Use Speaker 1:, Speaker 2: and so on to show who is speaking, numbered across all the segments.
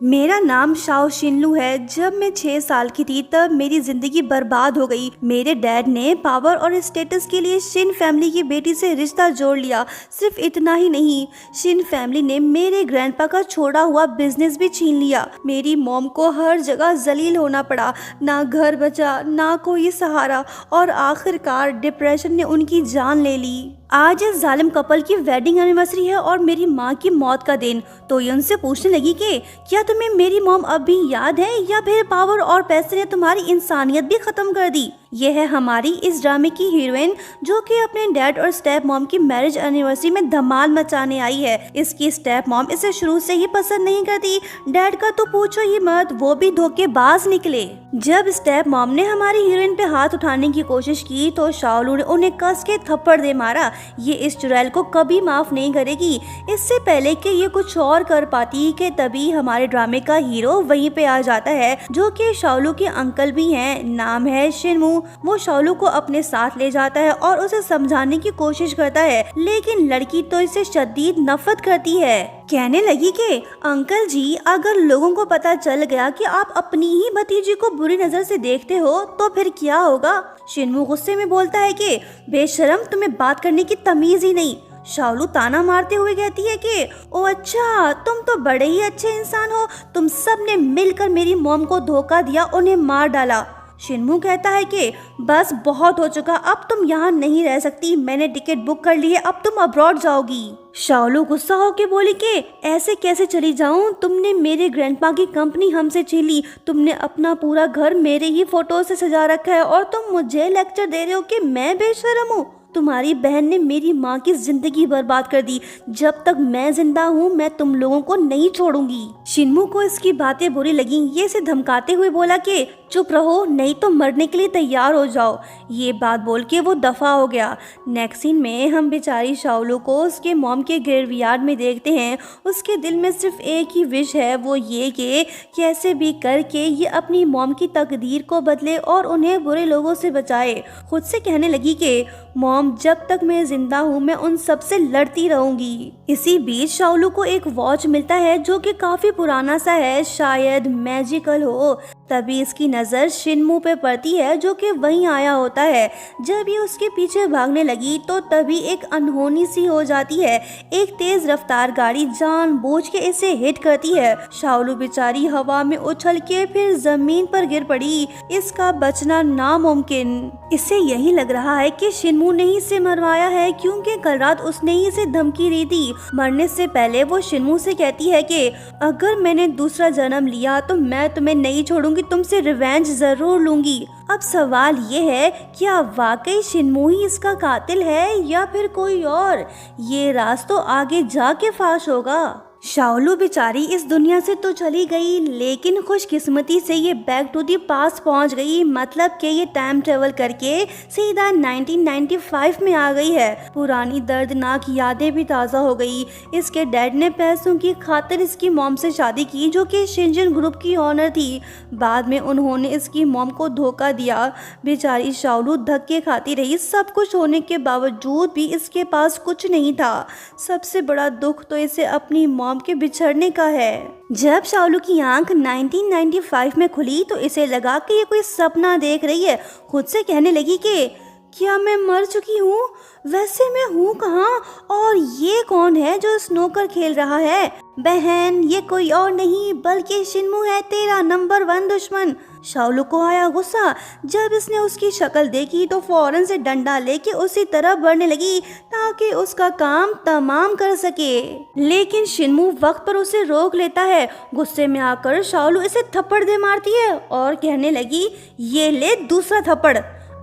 Speaker 1: मेरा नाम शाओ शिनलू है। जब मैं 6 साल की थी तब मेरी जिंदगी बर्बाद हो गई। मेरे डैड ने पावर और स्टेटस के लिए शिन फैमिली की बेटी से रिश्ता जोड़ लिया। सिर्फ इतना ही नहीं, शिन फैमिली ने मेरे ग्रैंडपा का छोड़ा हुआ बिजनेस भी छीन लिया। मेरी मॉम को हर जगह जलील होना पड़ा, ना घर बचा ना कोई सहारा, और आखिरकार डिप्रेशन ने उनकी जान ले ली। आज इस जालिम कपल की वेडिंग एनिवर्सरी है और मेरी माँ की मौत का दिन। तो ये उनसे पूछने लगी कि क्या तुम्हें मेरी मॉम अब भी याद है या फिर पावर और पैसे ने तुम्हारी इंसानियत भी खत्म कर दी। ये है हमारी इस ड्रामे की हीरोइन, जो कि अपने डैड और स्टेप मॉम की मैरिज एनिवर्सरी में धमाल मचाने आई है। इसकी स्टेप मॉम इसे शुरू से ही पसंद नहीं करती। डैड का तो पूछो ही मत, वो भी धोखेबाज निकले। जब स्टेप मॉम ने हमारी हीरोइन पे हाथ उठाने की कोशिश की तो शाओलू ने उन्हें कस के थप्पड़ दे मारा। ये इस चुड़ैल को कभी माफ नहीं करेगी। इससे पहले कि ये कुछ और कर पाती कि तभी हमारे ड्रामे का हीरो वहीं पे आ जाता है, जो कि शाओलू के अंकल भी हैं। नाम है शिनमू। वो शाओलू को अपने साथ ले जाता है और उसे समझाने की कोशिश करता है, लेकिन लड़की तो इसे शदीद नफरत करती है। कहने लगी कि अंकल जी, अगर लोगों को पता चल गया कि आप अपनी ही भतीजी को बुरी नजर से देखते हो तो फिर क्या होगा। शिनमू गुस्से में बोलता है कि बेशरम, तुम्हें बात करने की तमीज ही नहीं। शाओलू ताना मारते हुए कहती है कि ओ अच्छा, तुम तो बड़े ही अच्छे इंसान हो। तुम सब ने मिलकर मेरी मॉम को धोखा दिया, उन्हें मार डाला। शिनमू कहता है कि बस बहुत हो चुका, अब तुम यहाँ नहीं रह सकती। मैंने टिकट बुक कर ली है, अब तुम अब्रॉड जाओगी। शाओलू गुस्सा होके बोली कि ऐसे कैसे चली जाऊं? तुमने मेरे ग्रैंडपा की कंपनी हमसे छीन ली। तुमने अपना पूरा घर मेरे ही फोटो से सजा रखा है और तुम मुझे लेक्चर दे रहे हो कि मैं बेशरम हूँ। तुम्हारी बहन ने मेरी माँ की जिंदगी बर्बाद कर दी। जब तक मैं जिंदा हूँ मैं तुम लोगों को नहीं छोड़ूंगी। शिनमू को इसकी बातें बुरी लगी। ये इसे धमकाते हुए बोला कि चुप रहो, नहीं तो मरने के लिए तैयार हो जाओ। ये बात बोल के वो दफा हो गया। नेक्स्ट सीन में हम बेचारी शाओलू को उसके मॉम के ग्रेवयार्ड में देखते हैं। उसके दिल में सिर्फ एक ही विश है, वो ये कि कैसे भी करके ये अपनी मॉम की तकदीर को बदले और उन्हें बुरे लोगों से बचाए। खुद से कहने लगी कि मॉम, जब तक मैं जिंदा हूँ मैं उन सब से लड़ती रहूंगी। इसी बीच शाओलू को एक वॉच मिलता है जो कि काफी पुराना सा है, शायद मैजिकल हो। तभी इसकी नजर शिनमू पे पड़ती है, जो कि वहीं आया होता है। जब ये उसके पीछे भागने लगी तो तभी एक अनहोनी सी हो जाती है। एक तेज रफ्तार गाड़ी जानबूझ के इसे हिट करती है। शाओलू बेचारी हवा में उछल के फिर जमीन पर गिर पड़ी। इसका बचना नामुमकिन। इसे यही लग रहा है कि शिनमू ने ही इसे मरवाया है, क्योंकि कल रात उसने ही इसे धमकी दी थी। मरने से पहले वो शिनमू से कहती है कि अगर मैंने दूसरा जन्म लिया तो मैं तुम्हें नहीं छोड़ूंगी, तुमसे रिवेंज जरूर लूंगी। अब सवाल ये है, क्या वाकई शिनमू ही इसका कातिल है या फिर कोई और? ये राज तो आगे जाके फाश होगा। शाओलू बेचारी इस दुनिया से तो चली गई, लेकिन खुशकिस्मती से ये बैक टू दी पास्ट पहुंच गई। मतलब कि ये टाइम ट्रेवल करके सीधा 1995 में आ गई है। पुरानी दर्दनाक यादें भी ताज़ा हो गई। इसके डैड ने पैसों की खातिर इसकी मॉम से शादी की, जो कि शिनजिन ग्रुप की ऑनर थी। बाद में उन्होंने इसकी मॉम को धोखा दिया। बेचारी शाओलू धक्के खाती रही। सब कुछ होने के बावजूद भी इसके पास कुछ नहीं था। सबसे बड़ा दुख तो इसे अपनी मॉम के बिछड़ने का है। जब शाओलू की आंख 1995 में खुली तो इसे लगा कि ये कोई सपना देख रही है। खुद से कहने लगी कि क्या मैं मर चुकी हूँ? वैसे मैं हूँ कहाँ? और ये कौन है जो स्नूकर खेल रहा है? बहन, ये कोई और नहीं बल्कि शिनमू है, तेरा नंबर 1 दुश्मन। शाओलू को आया गुस्सा। जब इसने उसकी शक्ल देखी तो फौरन से डंडा लेके उसी तरफ बढ़ने लगी ताकि उसका काम तमाम कर सके, लेकिन शिनमू वक्त पर उसे रोक लेता है। गुस्से में आकर शाओलू इसे थप्पड़ दे मारती है और कहने लगी, ये ले दूसरा थप्पड़।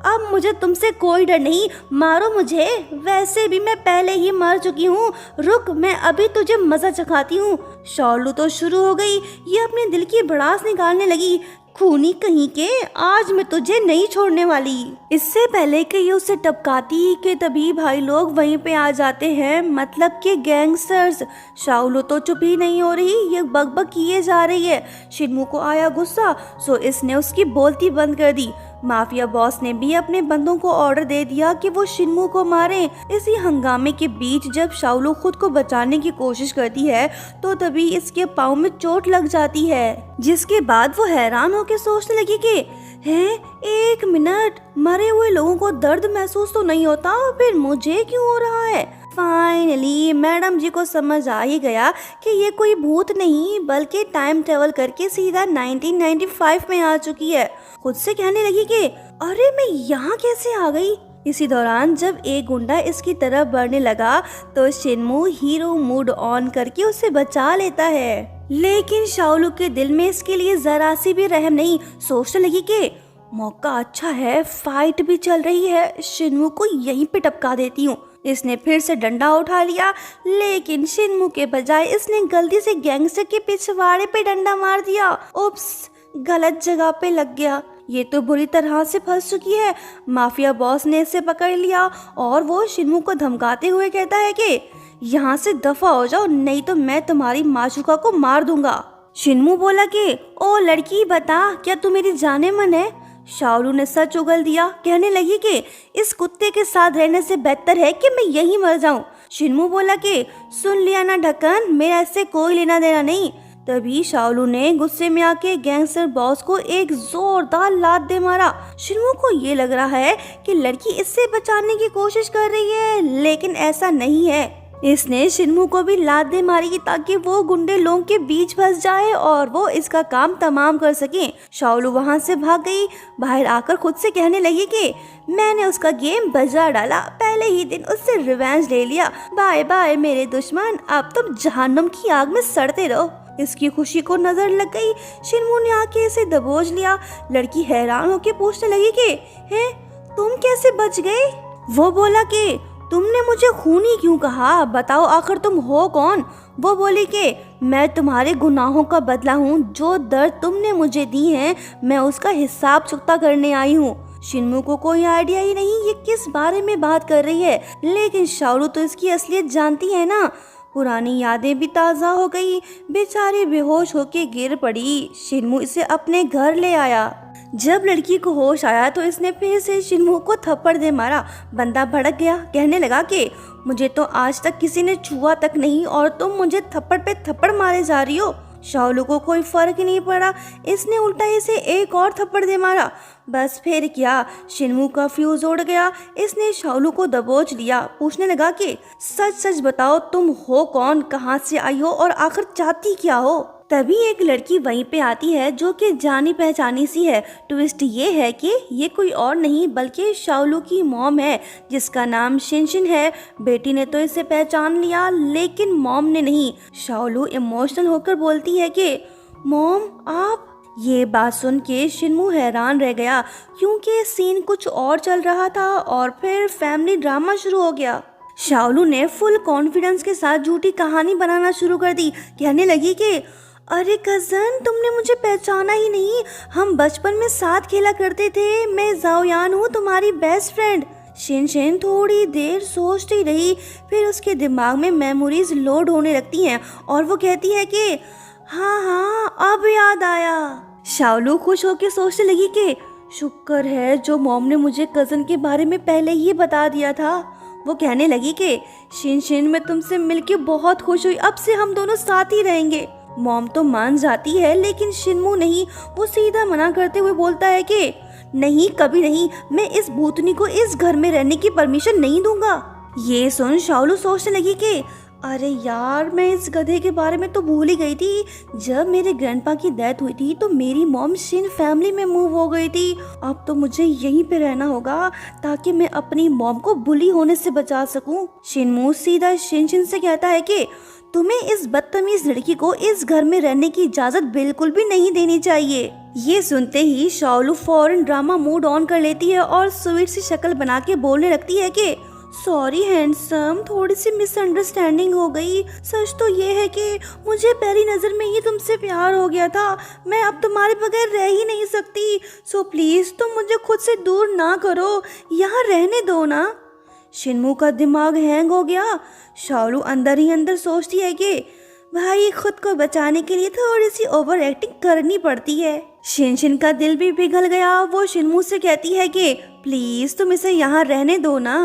Speaker 1: अब मुझे तुमसे कोई डर नहीं, मारो मुझे। वैसे भी मैं पहले ही मर चुकी हूँ। रुक, मैं अभी तुझे मजा चखाती हूँ। शाओलू तो शुरू हो गई। ये अपने दिल की भड़ास निकालने लगी। खूनी कहीं के, आज मैं तुझे नहीं छोड़ने वाली। इससे पहले कि ये उसे टपकाती कि तभी भाई लोग वहीं पे आ जाते हैं, मतलब के गैंगस्टर्स। शाओलू तो चुप ही नहीं हो रही, ये बकबक किए जा रही है। शिनमू को आया गुस्सा, सो इसने उसकी बोलती बंद कर दी। माफिया बॉस ने भी अपने बंदों को ऑर्डर दे दिया कि वो शिन्मू को मारें। इसी हंगामे के बीच जब शाओलू खुद को बचाने की कोशिश करती है तो तभी इसके पाँव में चोट लग जाती है, जिसके बाद वो हैरान होकर सोचने लगी कि हैं, एक मिनट, मरे हुए लोगों को दर्द महसूस तो नहीं होता, फिर मुझे क्यों हो रहा है। फाइनली मैडम जी को समझ आ ही गया कि ये कोई भूत नहीं बल्कि टाइम ट्रेवल करके सीधा 1995 में आ चुकी है। खुद से कहने लगी कि अरे मैं यहाँ कैसे आ गई। इसी दौरान जब एक गुंडा इसकी तरफ बढ़ने लगा तो शिन्मू हीरो मूड ऑन करके उसे बचा लेता है, लेकिन शाओलू के दिल में इसके लिए जरा सी भी रहम नहीं। सोचने लगी कि मौका अच्छा है, फाइट भी चल रही है, शिन्मू को यहीं पे टपका देती हूँ। इसने फिर से डंडा उठा लिया, लेकिन शिन्मू के बजाय इसने गलती से गैंगस्टर के पिछवाड़े पे डंडा मार दिया। उप्स, गलत जगह पे लग गया। ये तो बुरी तरह से फंस चुकी है। माफिया बॉस ने इसे पकड़ लिया और वो शिन्मू को धमकाते हुए कहता है कि यहाँ से दफा हो जाओ, नहीं तो मैं तुम्हारी माशूका को मार दूंगा। शिन्मू बोला कि ओ लड़की, बता क्या तू मेरी जाने मन है। शाओलू ने सच उगल दिया, कहने लगी कि इस कुत्ते के साथ रहने से बेहतर है कि मैं यहीं मर जाऊं। शिन्मू बोला कि सुन लिया ना ढक्कन, मेरा इससे कोई लेना देना नहीं। तभी शाओलू ने गुस्से में आके गैंगस्टर बॉस को एक जोरदार लात दे मारा। शिन्मू को ये लग रहा है कि लड़की इससे बचाने की कोशिश कर रही है, लेकिन ऐसा नहीं है। इसने शिन्मू को भी लात दे मारी ताकि वो गुंडे लोगों के बीच फंस जाए और वो इसका काम तमाम कर सके। शाओलू वहाँ से भाग गई। बाहर आकर खुद से कहने लगी कि मैंने उसका गेम बजा डाला, पहले ही दिन उससे रिवेंज ले लिया। बाय बाय मेरे दुश्मन, अब तुम जहन्नुम की आग में सड़ते रहो। इसकी खुशी को नजर लग गई। शिन्मू ने आके इसे दबोच लिया। लड़की हैरान होकर पूछने लगी कि हैं, तुम कैसे बच गए। वो बोला कि तुमने मुझे खूनी क्यों कहा, बताओ आखिर तुम हो कौन। वो बोली कि मैं तुम्हारे गुनाहों का बदला हूँ, जो दर्द तुमने मुझे दी है मैं उसका हिसाब चुकता करने आई हूँ। शिन्मू को कोई आइडिया ही नहीं ये किस बारे में बात कर रही है, लेकिन शाओलू तो इसकी असलियत जानती है ना। पुरानी यादें भी ताज़ा हो गई। बेचारी बेहोश होके गिर पड़ी। शिन्मू इसे अपने घर ले आया। जब लड़की को होश आया तो इसने फिर से शिन्मू को थप्पड़ दे मारा। बंदा भड़क गया, कहने लगा कि मुझे तो आज तक किसी ने छुआ तक नहीं और तुम मुझे थप्पड़ पे थप्पड़ मारे जा रही हो। शाओलू को कोई फर्क नहीं पड़ा, इसने उल्टा इसे एक और थप्पड़ दे मारा। बस फिर क्या, शिन्मू का फ्यूज उड़ गया। इसने शाओलू को दबोच लिया। पूछने लगा कि सच सच बताओ तुम हो कौन, कहाँ से आई हो और आखिर चाहती क्या हो। तभी एक लड़की वहीं पे आती है जो कि जानी पहचानी सी है। ट्विस्ट ये है कि ये कोई और नहीं बल्कि शाओलू की मॉम है, जिसका नाम शिनशिन है। बेटी ने तो इसे पहचान लिया, लेकिन मॉम ने नहीं। शाओलू इमोशनल होकर बोलती है कि मॉम आप। ये बात सुन के शिन्मू हैरान रह गया, क्योंकि सीन कुछ और चल रहा था और फिर फैमिली ड्रामा शुरू हो गया। शाओलू ने फुल कॉन्फिडेंस के साथ झूठी कहानी बनाना शुरू कर दी। कहने लगी कि अरे कजन, तुमने मुझे पहचाना ही नहीं, हम बचपन में साथ खेला करते थे। मैं जाओयान हूँ, तुम्हारी बेस्ट फ्रेंड। शिनशिन थोड़ी देर सोचती रही, फिर उसके दिमाग में मेमोरीज लोड होने लगती हैं और वो कहती है कि हाँ हाँ अब याद आया। शाओलू खुश होकर सोचने लगी कि शुक्र है जो मॉम ने मुझे कजन के बारे में पहले ही बता दिया था। वो कहने लगी कि शिनशिन मैं तुमसे मिलके बहुत खुश हुई, अब से हम दोनों साथ ही रहेंगे। मॉम तो मान जाती है, लेकिन शिन्मू नहीं। वो सीधा मना करते हुए बोलता है कि नहीं, कभी नहीं, मैं इस भूतनी को इस घर में रहने की परमिशन नहीं दूंगा। ये सुन शाओलू सोचने लगी कि अरे यार, मैं इस गधे के बारे में तो भूल ही गई थी। जब मेरे ग्रैंडपा की डेथ हुई थी तो मेरी मॉम शिन फैमिली में मूव हो गई थी। अब तो मुझे यहीं पे रहना होगा ताकि मैं अपनी मॉम को बुली होने से बचा सकूं। शिन्मू सीधा शिनशिन से कहता है कि तुम्हें इस बदतमीज लड़की को इस घर में रहने की इजाजत बिल्कुल भी नहीं देनी चाहिए। ये सुनते ही शाओलू फौरन ड्रामा मूड ऑन कर लेती है और स्वीट सी शक्ल बना के बोलने लगती है कि सॉरी हैंडसम, थोड़ी सी मिसअंडरस्टैंडिंग हो गई। सच तो ये है कि मुझे पहली नज़र में ही तुमसे प्यार हो गया था। मैं अब तुम्हारे बगैर रह ही नहीं सकती। सो प्लीज़ तुम मुझे खुद से दूर ना करो, यहाँ रहने दो ना। शिन्मू का दिमाग हैंग हो गया। शाओलू अंदर ही अंदर सोचती है कि भाई खुद को बचाने के लिए थोड़ी सी ओवर एक्टिंग करनी पड़ती है। शिनशिन का दिल भी पिघल गया। वो शिनमू से कहती है कि प्लीज तुम इसे यहाँ रहने दो ना।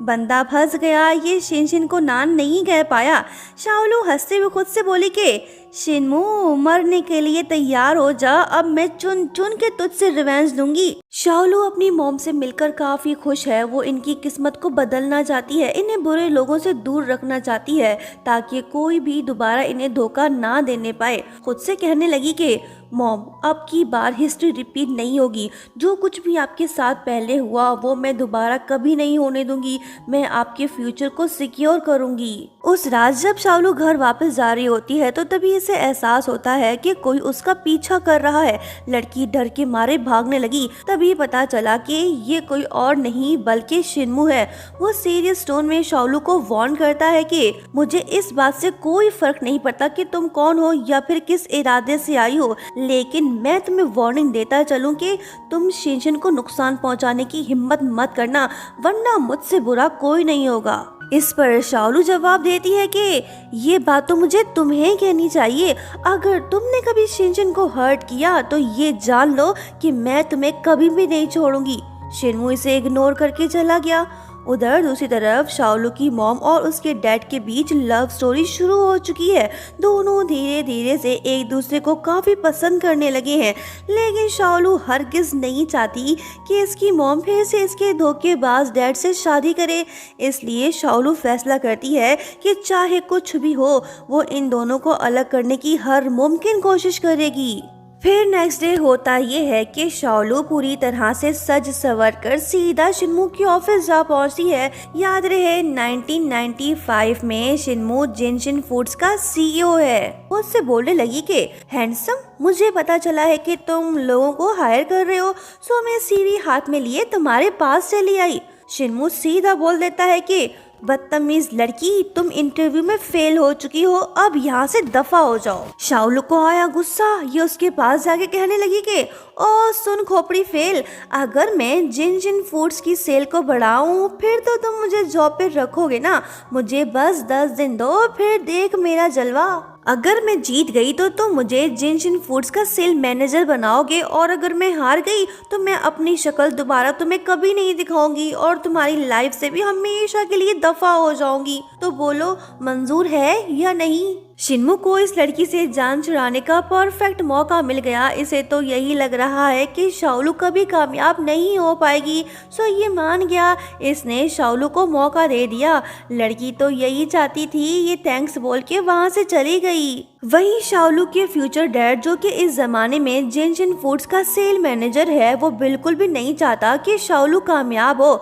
Speaker 1: बंदा फंस गया, ये शिनशिन को नान नहीं कह पाया। शाओलू हंसते हुए खुद से बोली कि शिनमू मरने के लिए तैयार हो जा, अब मैं चुन चुन के तुझसे रिवेंज लूंगी। शाओलू अपनी मॉम से मिलकर काफी खुश है। वो इनकी किस्मत को बदलना चाहती है, इन्हें बुरे लोगों से दूर रखना चाहती है ताकि कोई भी दोबारा इन्हें धोखा ना देने पाए। खुद से कहने लगी कि मॉम अब की बार हिस्ट्री रिपीट नहीं होगी। जो कुछ भी आपके साथ पहले हुआ वो मैं दोबारा कभी नहीं होने दूंगी। मैं आपके फ्यूचर को सिक्योर करूंगी। उस रात जब शाओलू घर वापस जा रही होती है तो तभी इसे एहसास होता है कि कोई उसका पीछा कर रहा है। लड़की डर के मारे भागने लगी। तभी पता चला कि ये कोई और नहीं बल्कि शिनमू है। वो सीरियस टोन में शाओलू को वार्न करता है कि मुझे इस बात से कोई फर्क नहीं पड़ता कि तुम कौन हो या फिर किस इरादे से आई हो, लेकिन मैं तुम्हें वार्निंग देता चलूं कि तुम शिनशिन को नुकसान पहुंचाने की हिम्मत मत करना, वरना मुझसे बुरा कोई नहीं होगा। इस पर शाओलू जवाब देती है कि ये बात तो मुझे तुम्हें कहनी चाहिए। अगर तुमने कभी शिनशिन को हर्ट किया तो ये जान लो कि मैं तुम्हें कभी भी नहीं छोड़ूंगी। शिनमू इसे इग्नोर करके चला गया। उधर दूसरी तरफ शाओलू की मॉम और उसके डैड के बीच लव स्टोरी शुरू हो चुकी है। दोनों धीरे धीरे से एक दूसरे को काफी पसंद करने लगे हैं, लेकिन शाओलू हरगिज नहीं चाहती कि इसकी मॉम फिर से इसके धोखेबाज डैड से शादी करे। इसलिए शाओलू फैसला करती है कि चाहे कुछ भी हो वो इन दोनों को अलग करने की हर मुमकिन कोशिश करेगी। फिर नेक्स्ट डे होता ये है कि शाओलू पूरी तरह से सज संवर कर सीधा शिनमू के ऑफिस जा पहुंचती है। याद रहे 1995 में शिनमू जिनशिन फूड्स का सीईओ है। वो उससे बोलने लगी कि हैंडसम मुझे पता चला है कि तुम लोगों को हायर कर रहे हो, सो मैं सीवी हाथ में लिए तुम्हारे पास चली आई। शिनमू सीधा बोल देता है कि बदतमीज लड़की, तुम इंटरव्यू में फेल हो चुकी हो, अब यहाँ से दफा हो जाओ। शाओलू को आया गुस्सा। ये उसके पास जाके कहने लगी कि ओ सुन खोपड़ी फेल, अगर मैं जिनजिन फूड्स की सेल को बढ़ाऊं फिर तो तुम मुझे जॉब पे रखोगे ना। मुझे बस 10 दिन दो, फिर देख मेरा जलवा। अगर मैं जीत गई तो तुम मुझे जिनजिन फूड्स का सेल मैनेजर बनाओगे, और अगर मैं हार गई तो मैं अपनी शक्ल दोबारा तुम्हें कभी नहीं दिखाऊंगी और तुम्हारी लाइफ से भी हमेशा के लिए दफा हो जाऊंगी। तो बोलो मंजूर है या नहीं। शिनमू को इस लड़की से जान छुड़ाने का परफेक्ट मौका मिल गया। इसे तो यही लग रहा है कि शाओलू कभी कामयाब नहीं हो पाएगी, सो ये मान गया। इसने शाओलू को मौका दे दिया। लड़की तो यही चाहती थी। ये थैंक्स बोल के वहाँ से चली गई। वहीं शाओलू के फ्यूचर डैड, जो कि इस जमाने में जिनजिन फूड्स का सेल मैनेजर है, वो बिल्कुल भी नहीं चाहता कि शाओलू कामयाब हो।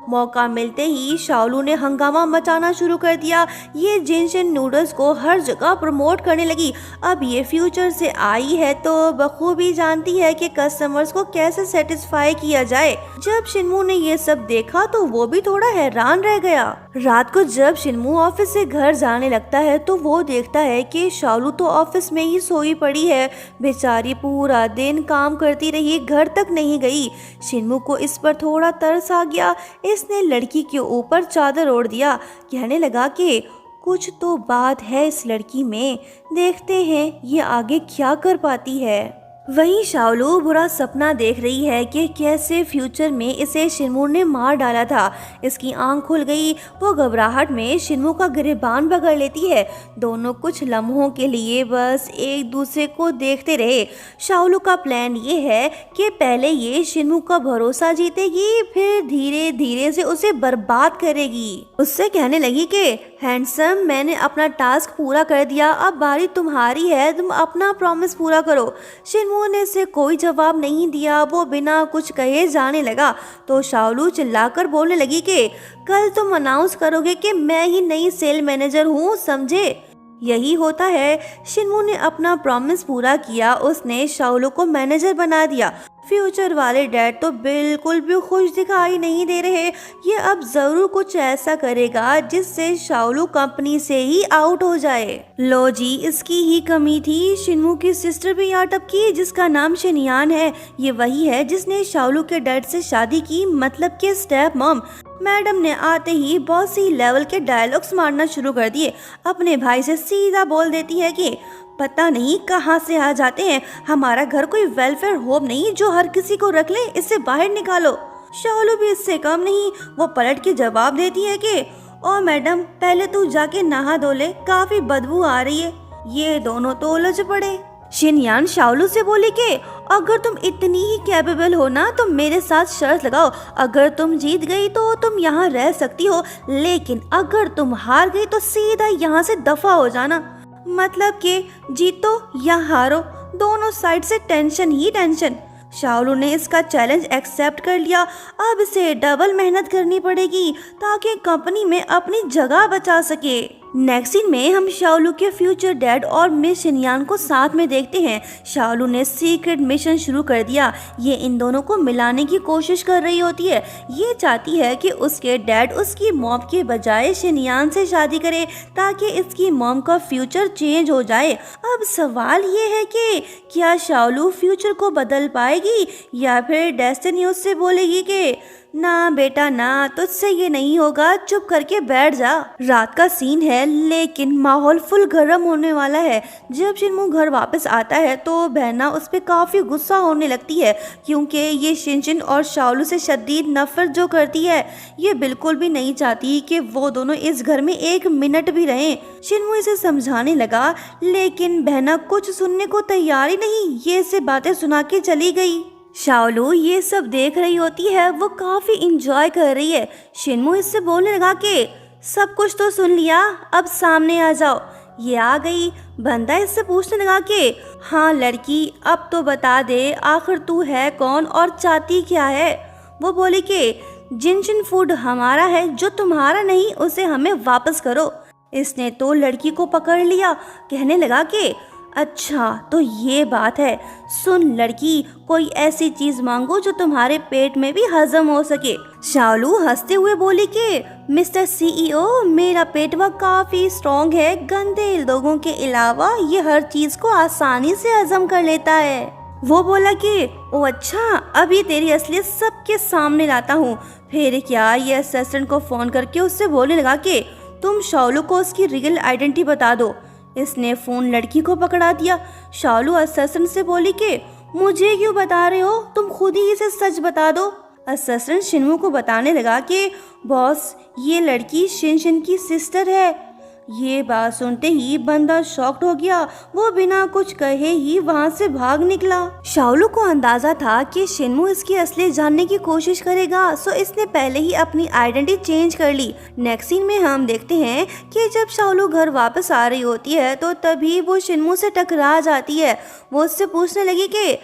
Speaker 1: मौका मिलते ही शाओलू ने हंगामा मचाना शुरू कर दिया। ये जिनशिन नूडल्स को हर जगह प्रमोट करने लगी। अब ये फ्यूचर से आई है तो बखूबी जानती है कि कस्टमर्स को कैसे सेटिस्फाई किया जाए। जब शिनमू ने ये सब देखा तो वो भी थोड़ा हैरान रह गया। रात को जब शिनमू ऑफिस से घर जाने लगता है तो वो देखता है कि शाओलू तो ऑफिस में ही सोई पड़ी है। बेचारी पूरा दिन काम करती रही, घर तक नहीं गई। शिनमू को इस पर थोड़ा तरस आ गया। इसने लड़की के ऊपर चादर ओढ़ दिया। कहने लगा कि कुछ तो बात है इस लड़की में, देखते हैं ये आगे क्या कर पाती है। वहीं शाओलू बुरा सपना देख रही है कि कैसे फ्यूचर में इसे शिनमू ने मार डाला था। इसकी आंख खुल गई। वो घबराहट में शिनमू का गिरबान पकड़ लेती है। दोनों कुछ लम्हों के लिए बस एक दूसरे को देखते रहे। शाओलू का प्लान ये है कि पहले ये शिनमू का भरोसा जीतेगी, फिर धीरे धीरे से उसे बर्बाद करेगी। उससे कहने लगी कि हैंडसम, मैंने अपना टास्क पूरा कर दिया, अब बारी तुम्हारी है, तुम अपना प्रॉमिस पूरा करो। शिनमू ने इसे कोई जवाब नहीं दिया। वो बिना कुछ कहे जाने लगा तो शाओलू चिल्लाकर बोलने लगी कि कल तुम अनाउंस करोगे कि मैं ही नई सेल मैनेजर हूँ, समझे। यही होता है। शिनमू ने अपना प्रॉमिस पूरा किया। उसने शाओलू को मैनेजर बना दिया। फ्यूचर वाले डैड तो बिल्कुल भी खुश दिखाई नहीं दे रहे। ये अब जरूर कुछ ऐसा करेगा जिससे शाओलू कंपनी से ही आउट हो जाए। लो जी, इसकी ही कमी थी। शिनमू की सिस्टर भी यहाँ टपकी, जिसका नाम शनियान है। ये वही है जिसने शाओलू के डैड से शादी की, मतलब के स्टेप मॉम। मैडम ने आते ही बॉसी लेवल के डायलॉग्स मारना शुरू कर दिए। अपने भाई से सीधा बोल देती है कि पता नहीं कहाँ से आ जाते हैं। हमारा घर कोई वेलफेयर होम नहीं जो हर किसी को रख ले, इससे बाहर निकालो। शालू भी इससे कम नहीं, वो पलट के जवाब देती है कि ओ मैडम, पहले तू जाके नहा धो ले, काफी बदबू आ रही है। ये दोनों तो उलझ पड़े। शिनयान शाओलू से बोली कि अगर तुम इतनी ही कैपेबल हो ना तो मेरे साथ शर्त लगाओ, अगर तुम जीत गई तो तुम यहाँ रह सकती हो, लेकिन अगर तुम हार गई तो सीधा यहाँ से दफा हो जाना। मतलब कि जीतो या हारो, दोनों साइड से टेंशन ही टेंशन। शाओलू ने इसका चैलेंज एक्सेप्ट कर लिया। अब इसे डबल मेहनत करनी पड़ेगी ताकि कंपनी में अपनी जगह बचा सके। नेक्स्ट सीन में हम शाओलू के फ्यूचर डैड और मिस शिनयान को साथ में देखते हैं। शाओलू ने सीक्रेट मिशन शुरू कर दिया। ये इन दोनों को मिलाने की कोशिश कर रही होती है। ये चाहती है कि उसके डैड उसकी मॉम के बजाय शिनयान से शादी करे ताकि इसकी मॉम का फ्यूचर चेंज हो जाए। अब सवाल ये है कि क्या शाओलू फ्यूचर को बदल पाएगी या फिर डेस्टिनी उससे बोलेगी कि ना बेटा ना, तुझसे ये नहीं होगा, चुप करके बैठ जा। रात का सीन है लेकिन माहौल फुल गर्म होने वाला है। जब शिनमू घर वापस आता है तो बहना उस पर काफी गुस्सा होने लगती है क्योंकि ये शिनशिन और शाओलू से शदीद नफरत जो करती है। ये बिल्कुल भी नहीं चाहती कि वो दोनों इस घर में एक मिनट भी रहें। शिनमू इसे समझाने लगा लेकिन बहना कुछ सुनने को तैयार ही नहीं, ये इसे बातें सुना के चली गई। शाओलू ये सब देख रही होती है, वो काफी इंजॉय कर रही है। शिनमू इससे बोलने लगा कि सब कुछ तो सुन लिया, अब सामने आ जाओ। ये आ गई। बंदा इससे पूछने लगा कि हाँ लड़की, अब तो बता दे आखिर तू है कौन और चाहती क्या है। वो बोली कि जिनशिन फूड हमारा है, जो तुम्हारा नहीं उसे हमें वापस करो। इसने तो लड़की को पकड़ लिया, कहने लगा कि अच्छा तो ये बात है, सुन लड़की, कोई ऐसी चीज मांगो जो तुम्हारे पेट में भी हजम हो सके। शाओलू हंसते हुए बोली कि मिस्टर सीईओ, मेरा पेटवा काफी स्ट्रॉन्ग है, गंदे लोगों के अलावा ये हर चीज को आसानी से हजम कर लेता है। वो बोला कि ओ अच्छा, अभी तेरी असलियत सबके सामने लाता हूँ। फिर क्या, ये असिस्टेंट को फोन करके उससे बोलने लगा कि तुम शाओलू को उसकी रियल आइडेंटिटी बता दो। इसने फोन लड़की को पकड़ा दिया। शाओलू असिस्टेंट से बोली कि मुझे क्यों बता रहे हो, तुम खुद ही इसे सच बता दो। असिस्टेंट शिनमू को बताने लगा कि बॉस, ये लड़की शिनशिन की सिस्टर है। ये बात सुनते ही बंदा शॉक्ड हो गया। वो बिना कुछ कहे ही वहाँ से भाग निकला। शाओलू को अंदाजा था कि शिनमू इसकी असलियत जानने की कोशिश करेगा, सो इसने पहले ही अपनी आइडेंटिटी चेंज कर ली। नेक्स्ट सीन में हम देखते हैं कि जब शाओलू घर वापस आ रही होती है तो तभी वो शिनमू से टकरा जाती है। वो उससे पूछने लगी कि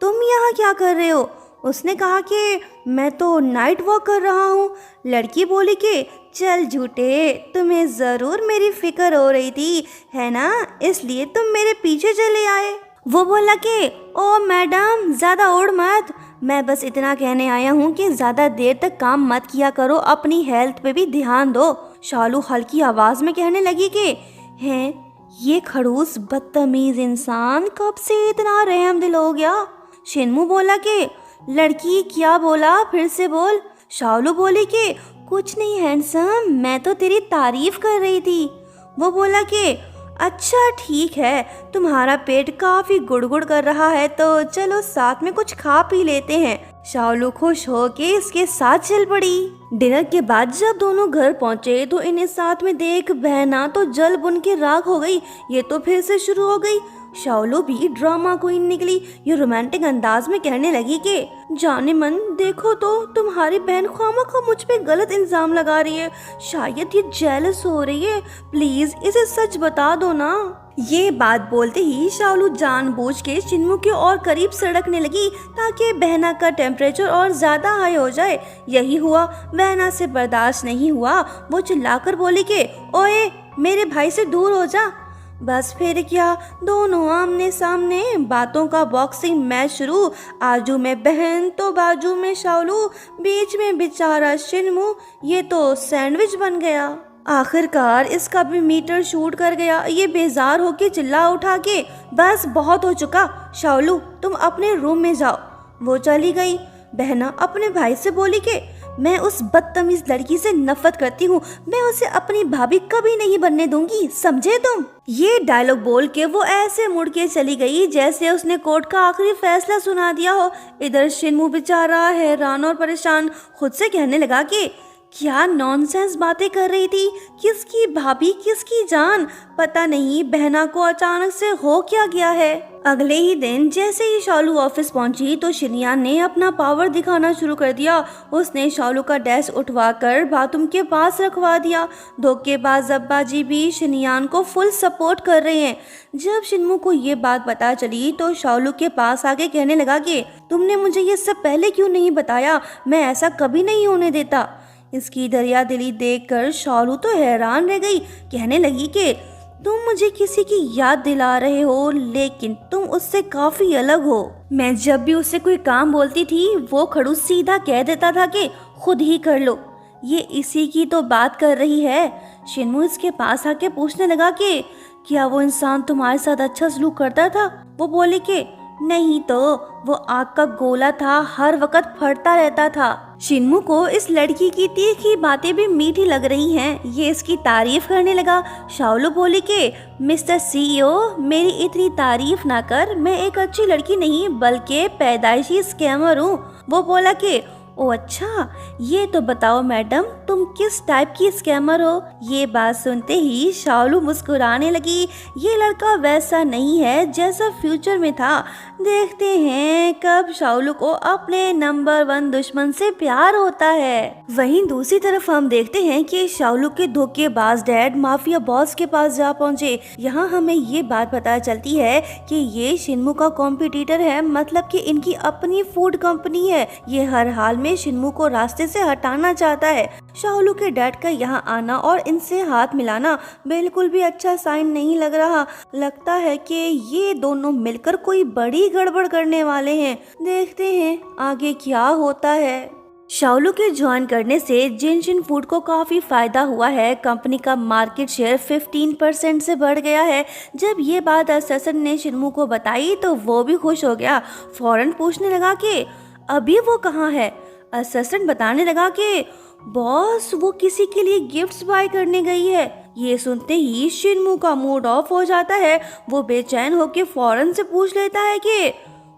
Speaker 1: तुम यहाँ क्या कर रहे हो। उसने कहा कि मैं तो नाइट वॉक कर रहा हूँ। लड़की बोली कि चल झूठे, तुम्हें ज़रूर मेरी फिक्र हो रही थी है ना, इसलिए तुम मेरे पीछे चले आए। वो बोला कि ओ मैडम, ज़्यादा उड़ मत, मैं बस इतना कहने आया हूँ कि ज़्यादा देर तक काम मत किया करो, अपनी हेल्थ पे भी ध्यान दो। शाओलू हल्की आवाज़ में कहने लगी कि हैं, ये खड़ूस बदतमीज़ इंसान कब से इतना रहम दिल हो गया। शिनमू बोला कि लड़की क्या बोला, फिर से बोल। शाओलू बोली कि कुछ नहीं हैंडसम, मैं तो तेरी तारीफ कर रही थी। वो बोला कि अच्छा ठीक है, तुम्हारा पेट काफी गुड़गुड़ कर रहा है तो चलो साथ में कुछ खा पी लेते हैं। शाओलू खुश होके इसके साथ चल पड़ी। डिनर के बाद जब दोनों घर पहुंचे तो इन्हें साथ में देख बहना तो जल बुन के राख हो गई। ये तो फिर से शुरू हो गई। शाओलू भी ड्रामा क्वीन निकली। ये रोमांटिक अंदाज में कहने लगी कि जाने मन, देखो तो तुम्हारी बहन खामखा मुझ पे गलत इल्जाम लगा रही है, शायद ये जेलस हो रही है, प्लीज इसे सच बता दो ना। ये बात बोलते ही शाओलू जानबूझ के शिनमू के और करीब सड़कने लगी ताकि बहना का टेम्परेचर और ज्यादा हाई हो जाए। यही हुआ, बहना से बर्दाश्त नहीं हुआ। वो चिल्लाकर बोली कि ओए, मेरे भाई से दूर हो जा। बस फिर क्या, दोनों आमने सामने, बातों का बॉक्सिंग मैच शुरू। आजू में बहन तो बाजू में शाओलू, बीच में बेचारा शिनमू। ये तो सैंडविच बन गया। आखिरकार इसका भी मीटर शूट कर गया। ये बेजार होके चिल्ला उठा के बस बहुत हो चुका, शाओलू तुम अपने रूम में जाओ। वो चली गई। बहना अपने भाई से बोली कि मैं उस बदतमीज लड़की से नफरत करती हूँ, मैं उसे अपनी भाभी कभी नहीं बनने दूंगी, समझे तुम। ये डायलॉग बोल के वो ऐसे मुड़ के चली गई जैसे उसने कोर्ट का आखिरी फैसला सुना दिया हो। इधर शिन्मू बेचारा हैरान और परेशान खुद से कहने लगा कि क्या नॉनसेंस बातें कर रही थी, किसकी भाभी किसकी जान, पता नहीं बहना को अचानक से हो क्या गया है। अगले ही दिन जैसे ही शालू ऑफिस पहुंची तो शिनयान ने अपना पावर दिखाना शुरू कर दिया। उसने शालू का डेस्क उठवाकर बाथरूम के पास रखवा दिया। धोखेबाज अब्बा जी भी शिनयान को फुल सपोर्ट कर रहे हैं। जब शिन्मू को ये बात पता चली तो शालू के पास आके कहने लगा कि तुमने मुझे ये सब पहले क्यों नहीं बताया, मैं ऐसा कभी नहीं होने देता। इसकी दरिया दिली देखकर शालू तो हैरान रह गई। कहने लगी कि तुम मुझे किसी की याद दिला रहे हो, लेकिन तुम उससे काफी अलग हो। मैं जब भी उससे कोई काम बोलती थी वो खड़ूस सीधा कह देता था कि खुद ही कर लो। ये इसी की तो बात कर रही है। शिन्मू इसके पास आके पूछने लगा कि क्या वो इंसान तुम्हारे साथ अच्छा सलूक करता था। वो बोले कि नहीं तो, वो आग का गोला था, हर वक्त फटता रहता था। शिन्मू को इस लड़की की तीखी बातें भी मीठी लग रही हैं। ये इसकी तारीफ करने लगा। शाओलू बोली कि मिस्टर सीईओ, मेरी इतनी तारीफ ना कर, मैं एक अच्छी लड़की नहीं बल्कि पैदाइशी स्कैमर हूँ। वो बोला कि ओ अच्छा, ये तो बताओ मैडम तुम किस टाइप की स्कैमर हो। ये बात सुनते ही शाओलू मुस्कुराने लगी। ये लड़का वैसा नहीं है जैसा फ्यूचर में था। देखते हैं कब शाओलू को अपने नंबर 1 दुश्मन से प्यार होता है। वहीं दूसरी तरफ हम देखते हैं कि शाओलू के धोखेबाज डैड माफिया बॉस के पास जा पहुंचे। यहाँ हमें ये बात पता चलती है कि ये शिन्मू का कॉम्पिटिटर है, मतलब कि इनकी अपनी फूड कंपनी है। ये हर हाल में शिन्मू को रास्ते से हटाना चाहता है। शाओलू के डैड का यहाँ आना और इनसे हाथ मिलाना बिल्कुल भी अच्छा साइन नहीं लग रहा। लगता है कि ये दोनों मिलकर कोई बड़ी गड़बड़ करने वाले हैं। देखते हैं आगे क्या होता है। शाओलू के ज्वाइन करने से जिनशिन फूड को काफी फायदा हुआ है। कंपनी का मार्केट शेयर 15% से बढ़ गया है। जब ये बात अससन ने शिन्मू को बताई तो वो भी खुश हो गया। फौरन पूछने लगा कि अभी वो कहाँ है। अससन बताने लगा कि बॉस वो किसी के लिए गिफ्ट्स बाय करने गई है। ये सुनते ही शिन्मू का मूड ऑफ हो जाता है। वो बेचैन होकर फौरन से पूछ लेता है कि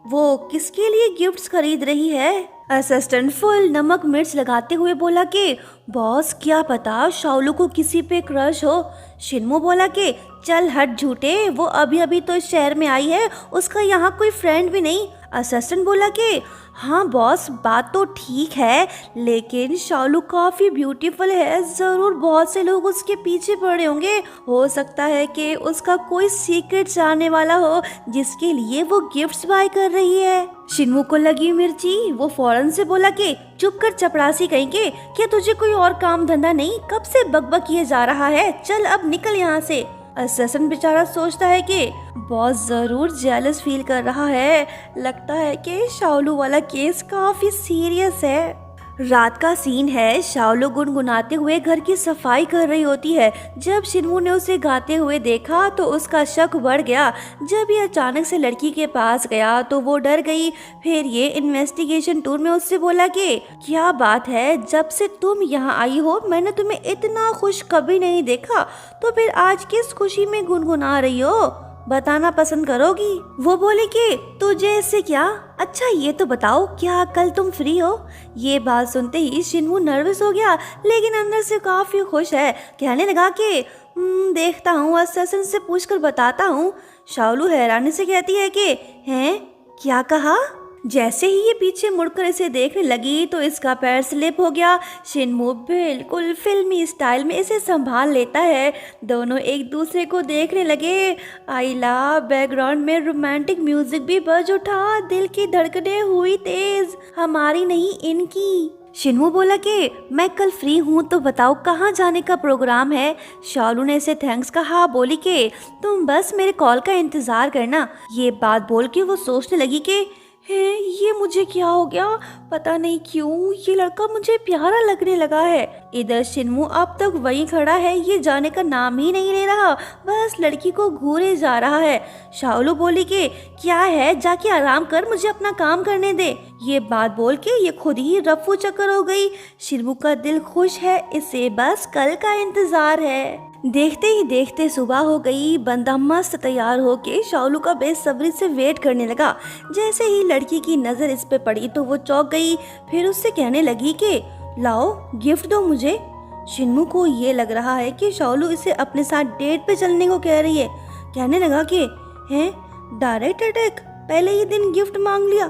Speaker 1: वो किसके लिए गिफ्ट्स खरीद रही है। असिस्टेंट फुल नमक मिर्च लगाते हुए बोला कि बॉस क्या पता शाओलू को किसी पे क्रश हो। शिन्मू बोला कि चल हट झूठे, वो अभी अभी तो इस शहर में आई है, उसका यहाँ कोई फ्रेंड भी नहीं। असिस्टेंट बोला कि हाँ बॉस बात तो ठीक है, लेकिन शाओलू काफी ब्यूटीफुल है, जरूर बहुत से लोग उसके पीछे पड़े होंगे। हो सकता है कि उसका कोई सीक्रेट जानने वाला हो जिसके लिए वो गिफ्ट्स बाय कर रही है। शिन्मू को लगी मिर्ची। वो फौरन से बोला कि चुप कर चपरासी कहीं के, क्या तुझे कोई और काम धंधा नहीं, कब से बकबक किए जा रहा है, चल अब निकल यहाँ से। अससन बेचारा सोचता है कि बॉस जरूर जेलस फील कर रहा है। लगता है कि शाओलू वाला केस काफी सीरियस है। रात का सीन है। शाओलू गुनगुनाते हुए घर की सफाई कर रही होती है। जब शिन्मू ने उसे गाते हुए देखा तो उसका शक बढ़ गया। जब ये अचानक से लड़की के पास गया तो वो डर गई। फिर ये इन्वेस्टिगेशन टूर में उससे बोला कि क्या बात है, जब से तुम यहाँ आई हो मैंने तुम्हें इतना खुश कभी नहीं देखा, तो फिर आज किस खुशी में गुनगुना रही हो, बताना पसंद करोगी। वो बोले कि तुझे इससे क्या, अच्छा ये तो बताओ क्या कल तुम फ्री हो। ये बात सुनते ही शिन्मू नर्वस हो गया, लेकिन अंदर से काफी खुश है। कहने लगा कि देखता हूँ, अससन से पूछकर बताता हूँ। शाओलू हैरानी से कहती है कि हैं, क्या कहा। जैसे ही ये पीछे मुड़कर इसे देखने लगी तो इसका पैर स्लिप हो गया। शिन्मू बिल्कुल फिल्मी स्टाइल में इसे संभाल लेता है। दोनों एक दूसरे को देखने लगे। आइला बैकग्राउंड में रोमांटिक म्यूजिक भी बज उठा। दिल की धड़कनें हुई तेज, हमारी नहीं इनकी। शिन्मू बोला कि मैं कल फ्री हूँ, तो बताओ कहाँ जाने का प्रोग्राम है। शाओलू ने इसे थैंक्स कहा। बोली कि तुम बस मेरे कॉल का इंतजार करना। ये बात बोल के वो सोचने लगी कि है ये मुझे क्या हो गया, पता नहीं क्यों ये लड़का मुझे प्यारा लगने लगा है। इधर शिन्मू अब तक वहीं खड़ा है, ये जाने का नाम ही नहीं ले रहा, बस लड़की को घूरे जा रहा है। शाओलू बोली कि क्या है, जाके आराम कर, मुझे अपना काम करने दे। ये बात बोल के ये खुद ही रफू चक्कर हो गई। शिन्मू का दिल खुश है, इसे बस कल का इंतजार है। देखते ही देखते सुबह हो गई। बंदा मस्त तैयार होके शाओलू का बेसब्री से वेट करने लगा। जैसे ही लड़की की नज़र इस पे पड़ी तो वो चौंक गई, फिर उससे कहने लगी कि लाओ गिफ्ट दो मुझे। शिन्मू को ये लग रहा है कि शाओलू इसे अपने साथ डेट पे चलने को कह रही है। कहने लगा कि हैं डायरेक्ट अटैक, पहले ही दिन गिफ्ट मांग लिया।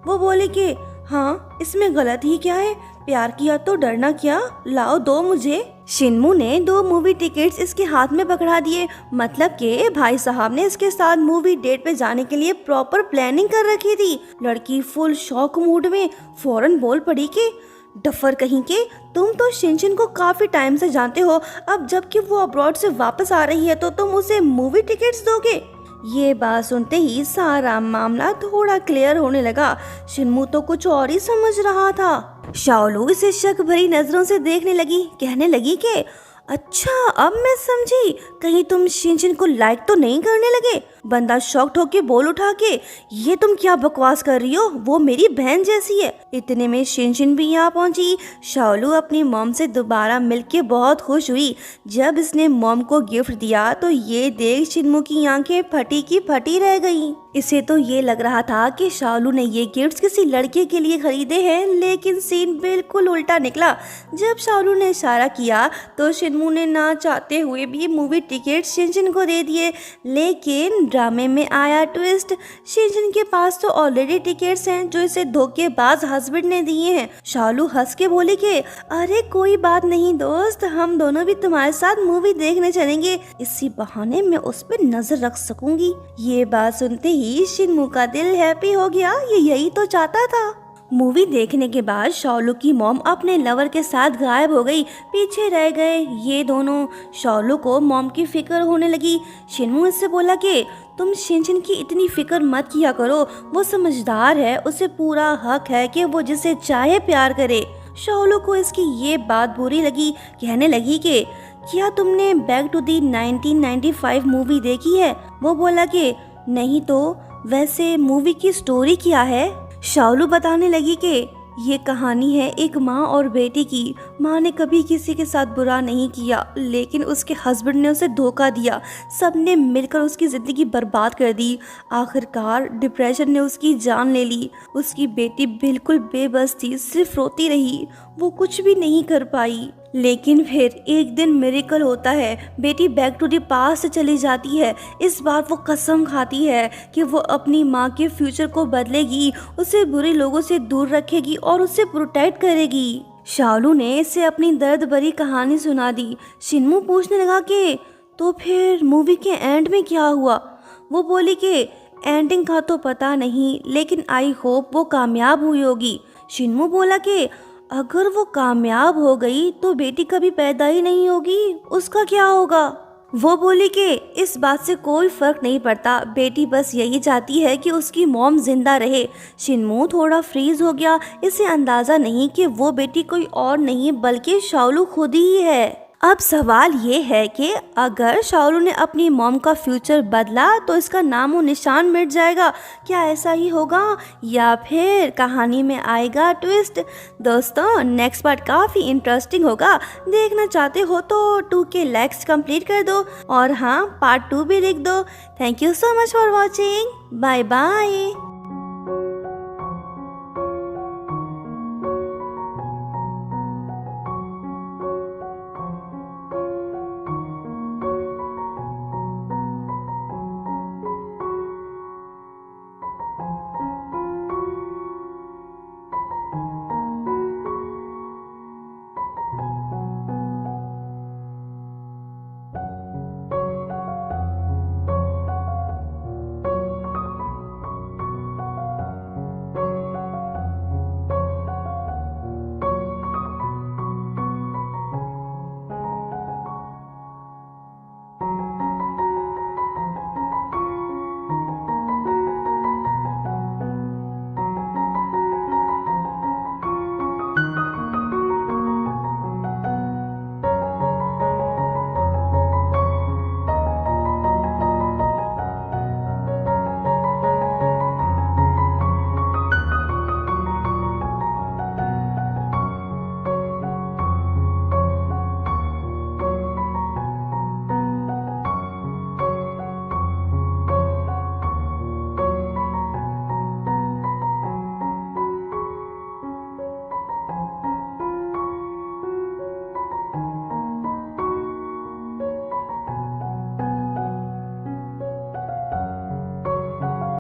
Speaker 1: वो बोले कि हाँ इसमें गलत ही क्या है, प्यार किया तो डरना क्या, लाओ दो मुझे। शिन्मू ने 2 मूवी टिकट्स इसके हाथ में पकड़ा दिए, मतलब कि भाई साहब ने इसके साथ मूवी डेट पे जाने के लिए प्रॉपर प्लानिंग कर रखी थी। लड़की फुल शॉक मूड में फौरन बोल पड़ी कि डफर कहीं के, तुम तो शिनशिन को काफी टाइम से जानते हो, अब जबकि वो अब्रॉड से वापस आ रही है तो तुम उसे मूवी टिकट्स दोगे। ये बात सुनते ही सारा मामला थोड़ा क्लियर होने लगा। शिन्मू तो कुछ और ही समझ रहा था। शाओलू इसे शक भरी नजरों से देखने लगी, कहने लगी कि अच्छा अब मैं समझी, कहीं तुम शिनशिन को लाइक तो नहीं करने लगे। बंदा शॉक्ड होके बोल उठा के ये तुम क्या बकवास कर रही हो, वो मेरी बहन जैसी है। इतने में शिनशिन भी यहाँ पहुंची। शाओलू अपनी मॉम से दोबारा मिलके बहुत खुश हुई। जब इसने मॉम को गिफ्ट दिया तो ये देख शिन्मू की आंखें फटी की फटी रह गईं। इसे तो ये लग रहा था कि शाओलू ने ये गिफ्ट्स किसी लड़के के लिए खरीदे हैं, लेकिन सीन बिल्कुल उल्टा निकला। जब शाओलू ने इशारा किया तो शिन्मू ने ना चाहते हुए भी मूवी टिकट शिनशिन को दे दिए। लेकिन ड्रामे में आया ट्विस्ट, शिनशिन के पास तो ऑलरेडी टिकट्स हैं जो इसे धोखेबाज हस्बैंड ने दिए हैं। शाओलू हंस के बोली कि अरे कोई बात नहीं दोस्त, हम दोनों भी तुम्हारे साथ मूवी देखने चलेंगे, इसी बहाने मैं उस पर नजर रख सकूंगी। ये बात सुनते ही शिन्मू का दिल हैप्पी हो गया, ये यही तो चाहता था। मूवी देखने के बाद शाओलू की मॉम अपने लवर के साथ गायब हो गई, पीछे रह गए ये दोनों। शाओलू को मॉम की फिक्र होने लगी। शिन्मू इससे बोला कि तुम शिनशिन की इतनी फिक्र मत किया करो, वो समझदार है, उसे पूरा हक है कि वो जिसे चाहे प्यार करे। शाओलू को इसकी ये बात बुरी लगी, कहने लगी कि क्या तुमने बैक टू दी 1995 मूवी देखी है। वो बोला कि नहीं तो वैसे मूवी की स्टोरी क्या है। शाओलू बताने लगी कि ये कहानी है एक माँ और बेटी की। माँ ने कभी किसी के साथ बुरा नहीं किया, लेकिन उसके हस्बैंड ने उसे धोखा दिया, सबने मिलकर उसकी ज़िंदगी बर्बाद कर दी। आखिरकार डिप्रेशन ने उसकी जान ले ली। उसकी बेटी बिल्कुल बेबस थी, सिर्फ रोती रही, वो कुछ भी नहीं कर पाई। लेकिन फिर एक दिन मिरेकल होता है, बेटी बैक टू द पास्ट चली जाती है। इस बार वो कसम खाती है कि वो अपनी माँ के फ्यूचर को बदलेगी, उसे बुरे लोगों से दूर रखेगी और उसे प्रोटेक्ट करेगी। शाओलू ने इसे अपनी दर्द भरी कहानी सुना दी। शिन्मू पूछने लगा कि तो फिर मूवी के एंड में क्या हुआ। वो बोली कि एंडिंग का तो पता नहीं, लेकिन आई होप वो कामयाब हुई होगी। शिन्मू बोला कि अगर वो कामयाब हो गई तो बेटी कभी पैदा ही नहीं होगी, उसका क्या होगा। वो बोली कि इस बात से कोई फर्क नहीं पड़ता, बेटी बस यही चाहती है कि उसकी मॉम जिंदा रहे। शिन्मू थोड़ा फ्रीज हो गया, इसे अंदाजा नहीं कि वो बेटी कोई और नहीं बल्कि शाओलू खुद ही है। अब सवाल ये है कि अगर शाओलू ने अपनी मॉम का फ्यूचर बदला तो इसका नामो निशान मिट जाएगा। क्या ऐसा ही होगा या फिर कहानी में आएगा ट्विस्ट। दोस्तों नेक्स्ट पार्ट काफ़ी इंटरेस्टिंग होगा, देखना चाहते हो तो 2K लाइक्स कंप्लीट कर दो और हाँ पार्ट 2 भी लिख दो। Thank you so much for watching, bye bye.